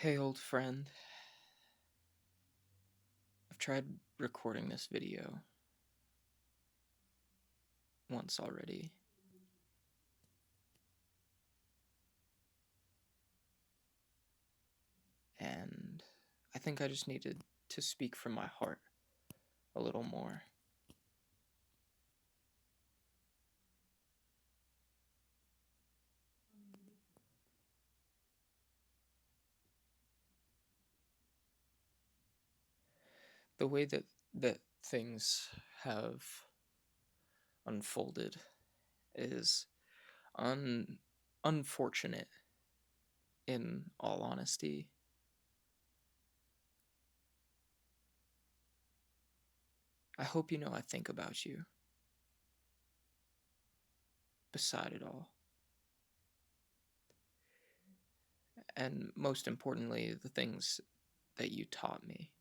Hey, old friend. I've tried recording this video once already, and I think I just needed to speak from my heart a little more. The way that things have unfolded is unfortunate, in all honesty. I hope you know I think about you beside it all. And most importantly, the things that you taught me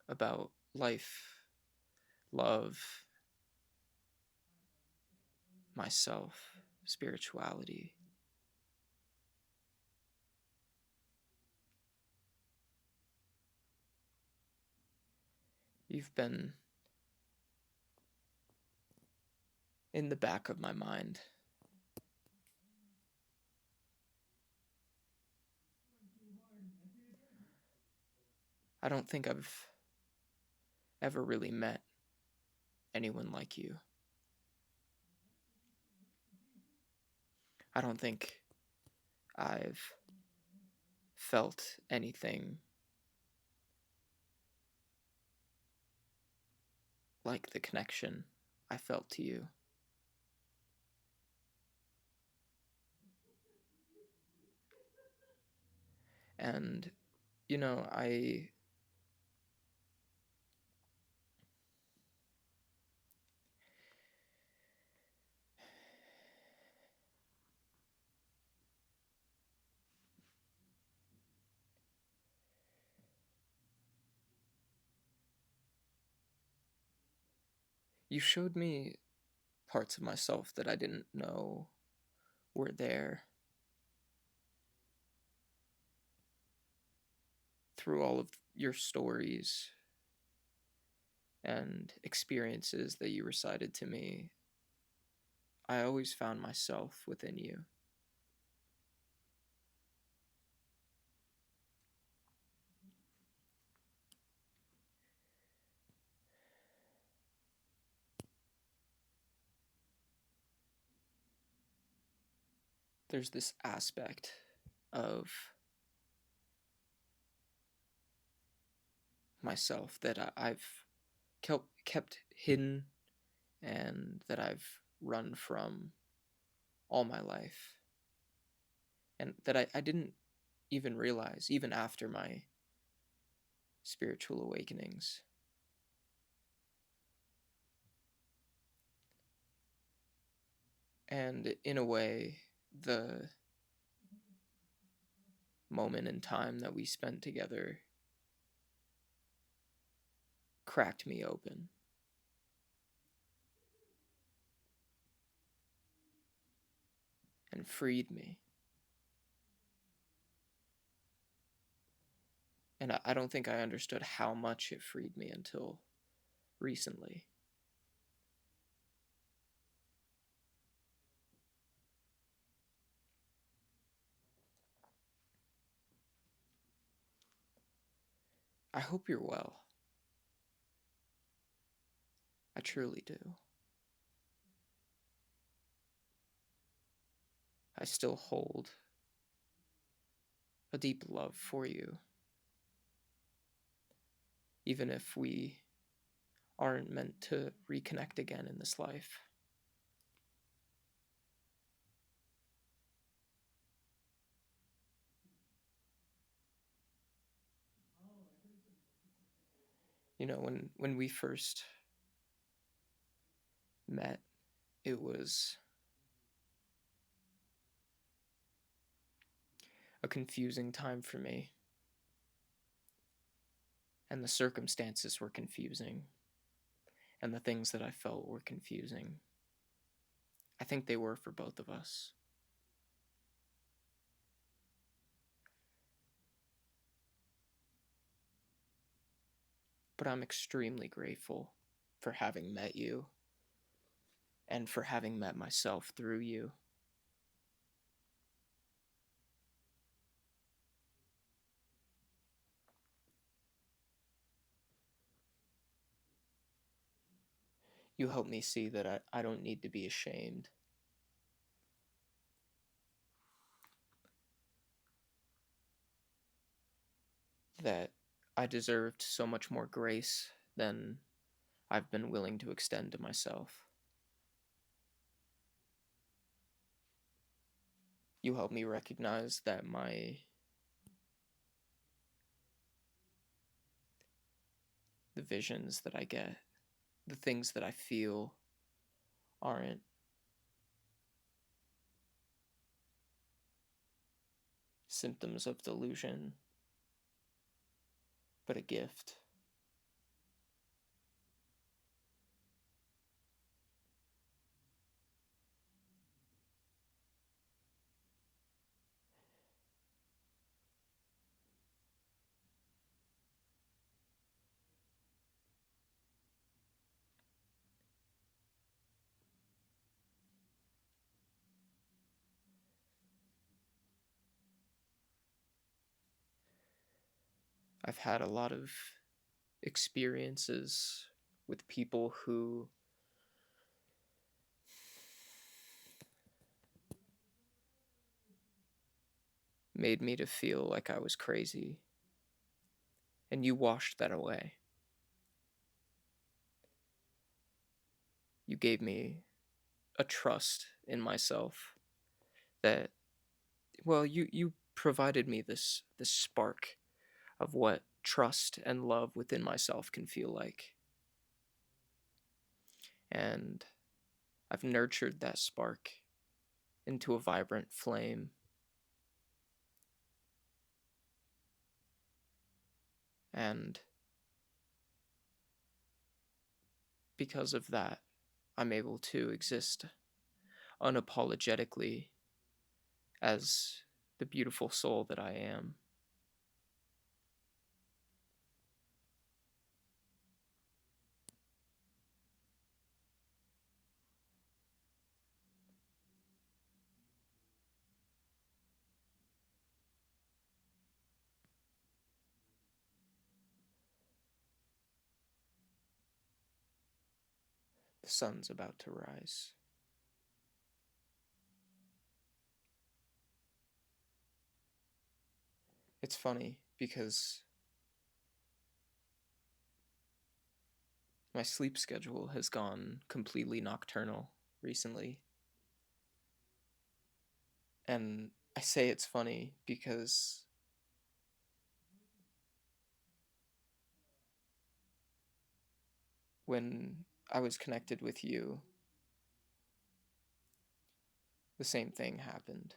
about life, love, myself, spirituality. You've been in the back of my mind. I don't think I've ever really met anyone like you. I don't think I've felt anything like the connection I felt to you. And, you know, you showed me parts of myself that I didn't know were there through all of your stories and experiences that you recited to me. I always found myself within you. There's this aspect of myself that I've kept hidden and that I've run from all my life, and that I didn't even realize, even after my spiritual awakenings. And in a way, the moment in time that we spent together cracked me open. And freed me. And I don't think I understood how much it freed me until recently. I hope you're well. I truly do. I still hold a deep love for you, even if we aren't meant to reconnect again in this life. You know, when we first met, it was a confusing time for me, and the circumstances were confusing, and the things that I felt were confusing. I think they were for both of us. but I'm extremely grateful for having met you and for having met myself through you. You help me see that I don't need to be ashamed, that I deserved so much more grace than I've been willing to extend to myself. You help me recognize that the visions that I get, the things that I feel aren't symptoms of delusion, but a gift. I've had a lot of experiences with people who made me to feel like I was crazy, and you washed that away. You gave me a trust in myself that, well, you provided me this spark of what trust and love within myself can feel like. And I've nurtured that spark into a vibrant flame. And because of that, I'm able to exist unapologetically as the beautiful soul that I am. The sun's about to rise. It's funny because my sleep schedule has gone completely nocturnal recently. And I say it's funny because when I was connected with you, the same thing happened.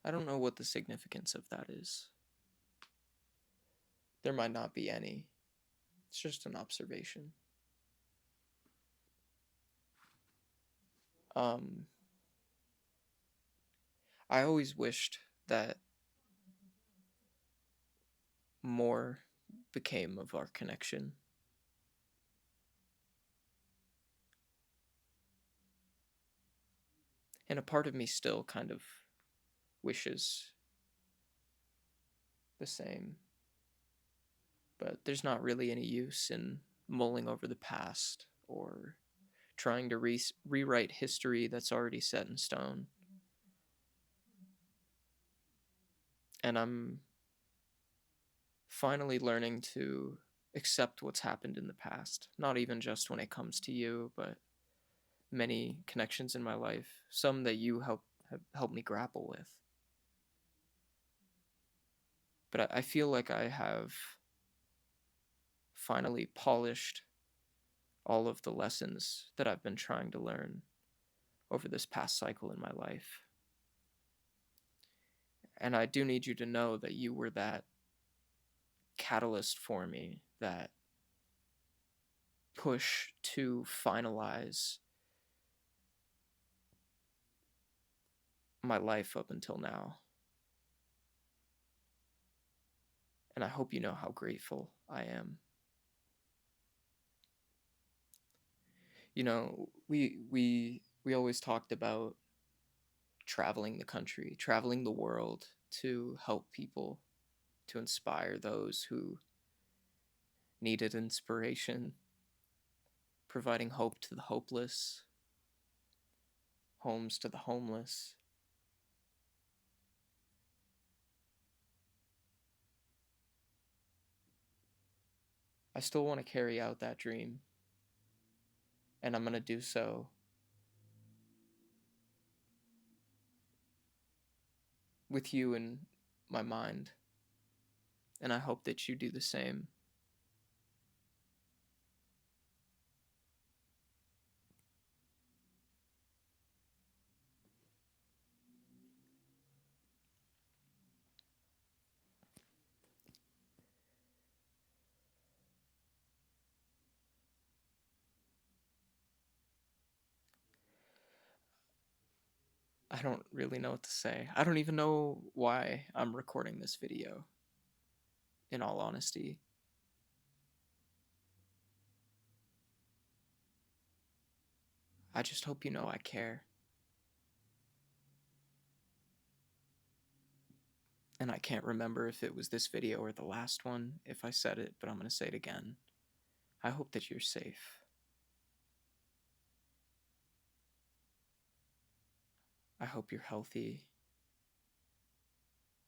I don't know what the significance of that is. There might not be any. It's just an observation. Um, I always wished that more became of our connection. And a part of me still kind of wishes the same. But there's not really any use in mulling over the past or trying to rewrite history that's already set in stone. And I'm finally learning to accept what's happened in the past, not even just when it comes to you, but many connections in my life, some that you have helped me grapple with. But I feel like I have finally polished all of the lessons that I've been trying to learn over this past cycle in my life. And I do need you to know that you were that catalyst for me, that push to finalize my life up until now. And I hope you know how grateful I am. You know, we always talked about traveling the country, traveling the world to help people, to inspire those who needed inspiration, providing hope to the hopeless, homes to the homeless. I still want to carry out that dream, and I'm going to do so with you in my mind, and I hope that you do the same. I don't really know what to say. I don't even know why I'm recording this video, in all honesty. I just hope you know I care. And I can't remember if it was this video or the last one, if I said it, but I'm going to say it again. I hope that you're safe. I hope you're healthy.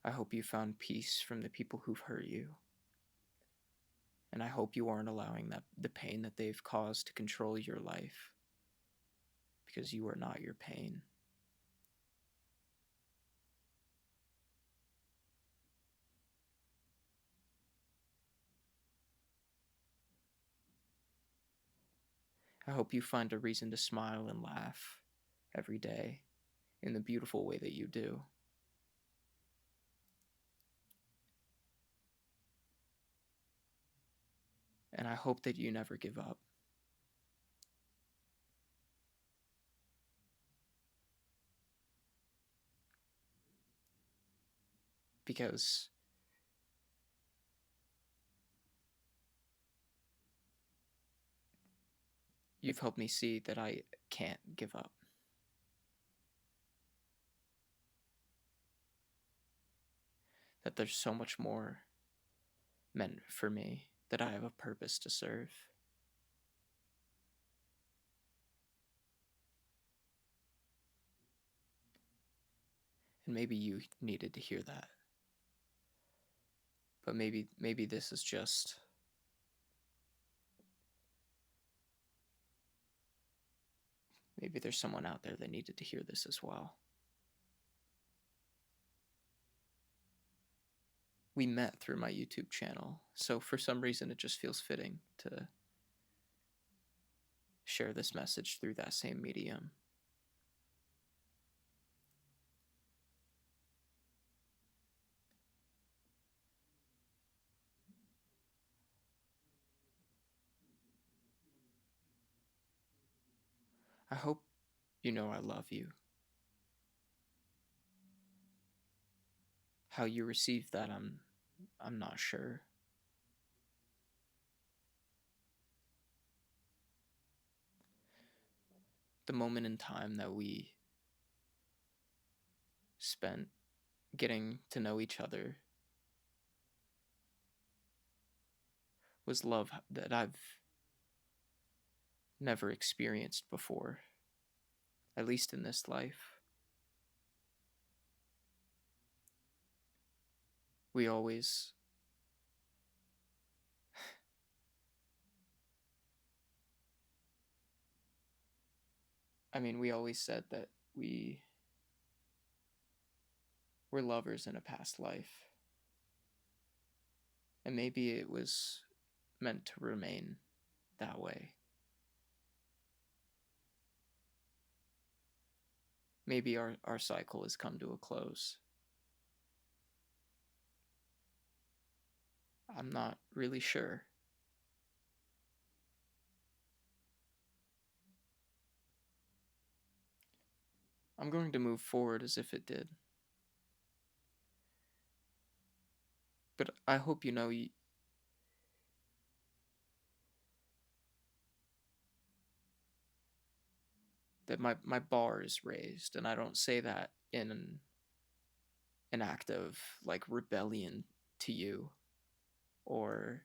I hope you found peace from the people who've hurt you. And I hope you aren't allowing the pain that they've caused to control your life, because you are not your pain. I hope you find a reason to smile and laugh every day in the beautiful way that you do. And I hope that you never give up. Because you've helped me see that I can't give up. That there's so much more meant for me, that I have a purpose to serve. And maybe you needed to hear that. But maybe this is just maybe there's someone out there that needed to hear this as well. We met through my YouTube channel, so for some reason it just feels fitting to share this message through that same medium. I hope you know I love you. How you receive that, I'm not sure. The moment in time that we spent getting to know each other was love that I've never experienced before, at least in this life. We always we always said that we were lovers in a past life. And maybe it was meant to remain that way. Maybe our cycle has come to a close. I'm not really sure. I'm going to move forward as if it did. But I hope you know that my bar is raised, and I don't say that in an act of like rebellion to you, or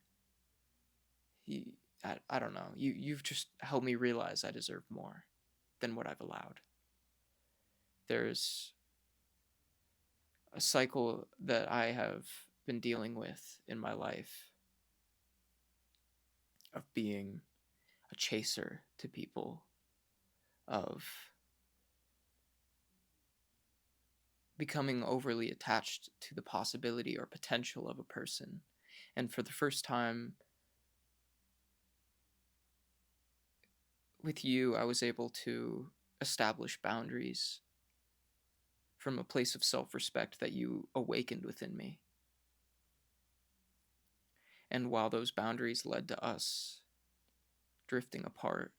he I don't know. You've just helped me realize I deserve more than what I've allowed. There's a cycle that I have been dealing with in my life of being a chaser to people, of becoming overly attached to the possibility or potential of a person. And for the first time with you, I was able to establish boundaries from a place of self respect that you awakened within me. And while those boundaries led to us drifting apart,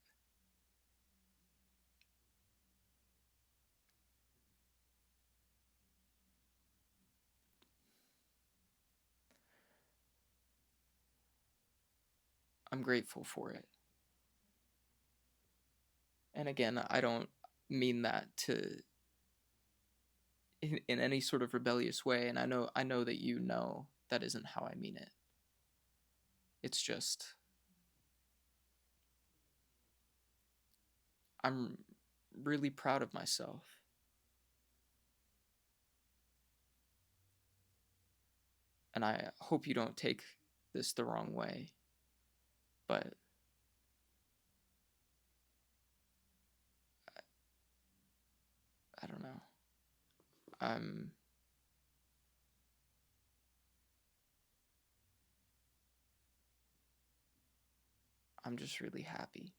I'm grateful for it. And again, I don't mean that to in any sort of rebellious way, and I know that you know that isn't how I mean it. It's just I'm really proud of myself. And I hope you don't take this the wrong way, but I don't know. I'm I'm just really happy.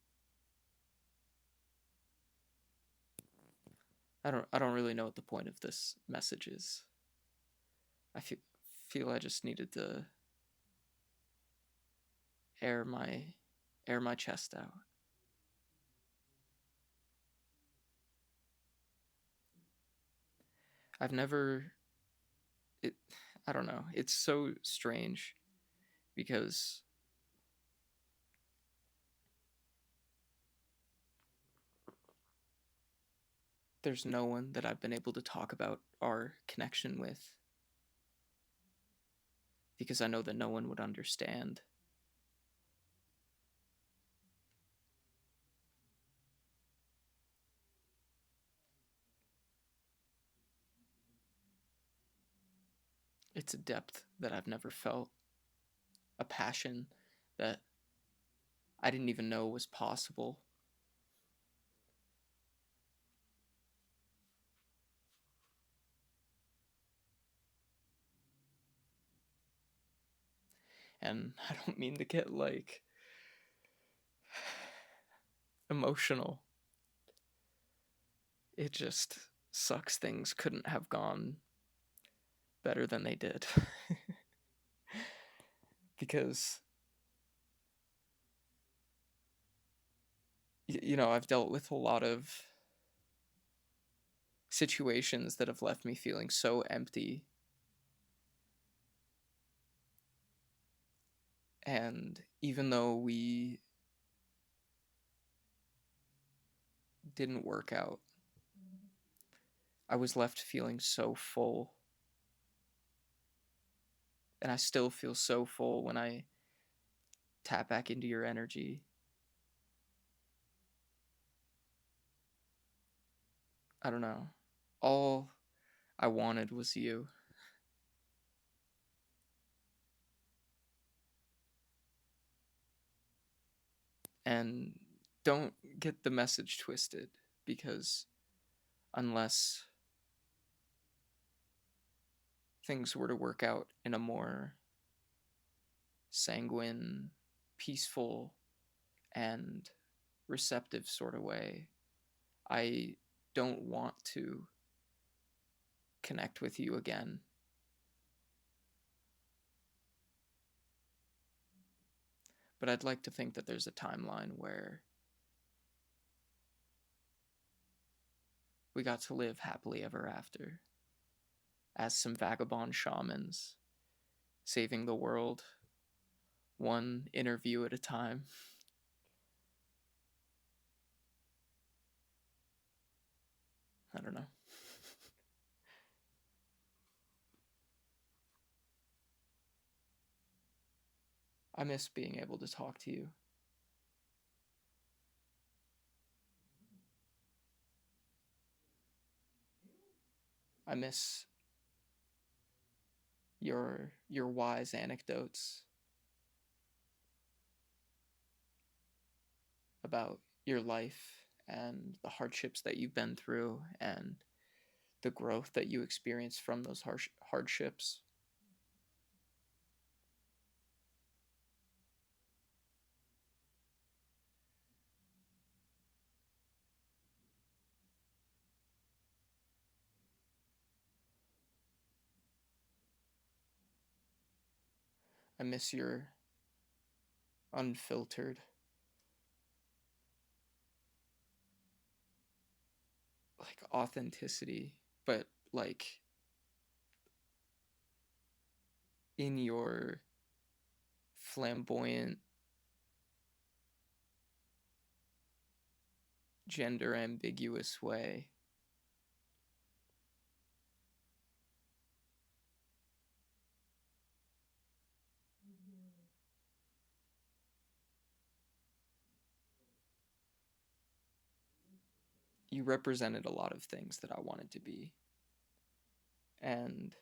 I don't really know what the point of this message is. I feel I just needed to air my air my chest out. I've never it I don't know. It's so strange because there's no one that I've been able to talk about our connection with because I know that no one would understand. It's a depth that I've never felt, a passion that I didn't even know was possible. And I don't mean to get like emotional. It just sucks things couldn't have gone better than they did. Because, I've dealt with a lot of situations that have left me feeling so empty. And even though we didn't work out, I was left feeling so full. And I still feel so full when I tap back into your energy. I don't know. All I wanted was you. And don't get the message twisted, because unless things were to work out in a more sanguine, peaceful, and receptive sort of way, I don't want to connect with you again. But I'd like to think that there's a timeline where we got to live happily ever after as some vagabond shamans saving the world one interview at a time. I don't know. I miss being able to talk to you. I miss your wise anecdotes about your life and the hardships that you've been through and the growth that you experience from those hardships. I miss your unfiltered, like, authenticity, but like in your flamboyant, gender ambiguous way. You represented a lot of things that I wanted to be. And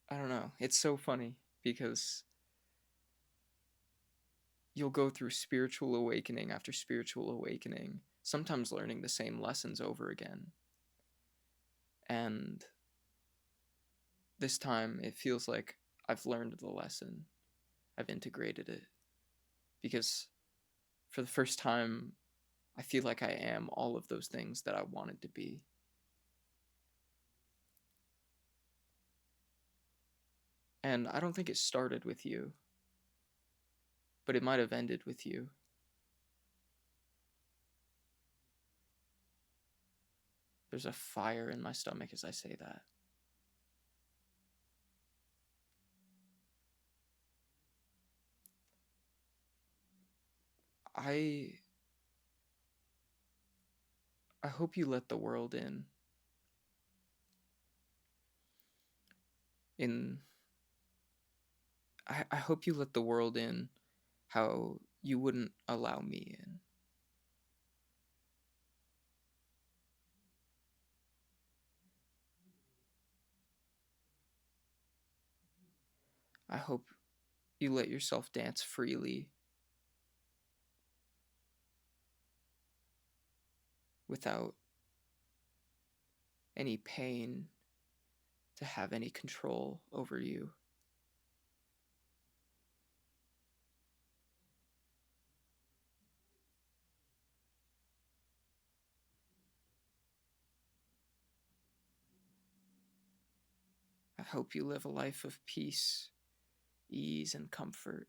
I don't know, it's so funny because you'll go through spiritual awakening after spiritual awakening, sometimes learning the same lessons over again. And this time it feels like I've learned the lesson, I've integrated it. Because for the first time, I feel like I am all of those things that I wanted to be. And I don't think it started with you, but it might have ended with you. There's a fire in my stomach as I say that. I I hope you let the world in I hope you let the world in how you wouldn't allow me in. I hope you let yourself dance freely without any pain to have any control over you. I hope you live a life of peace, ease, and comfort.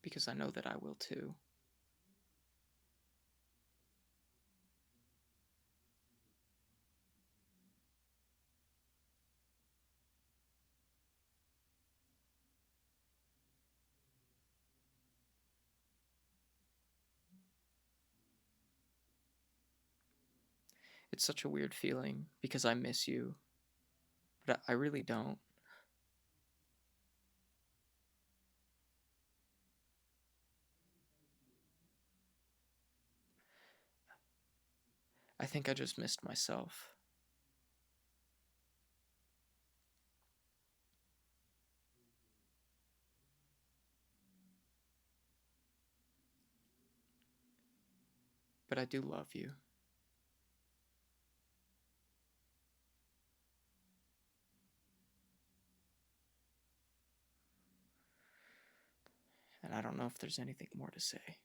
Because I know that I will too. It's such a weird feeling because I miss you, but I really don't. I think I just missed myself. But I do love you. And I don't know if there's anything more to say.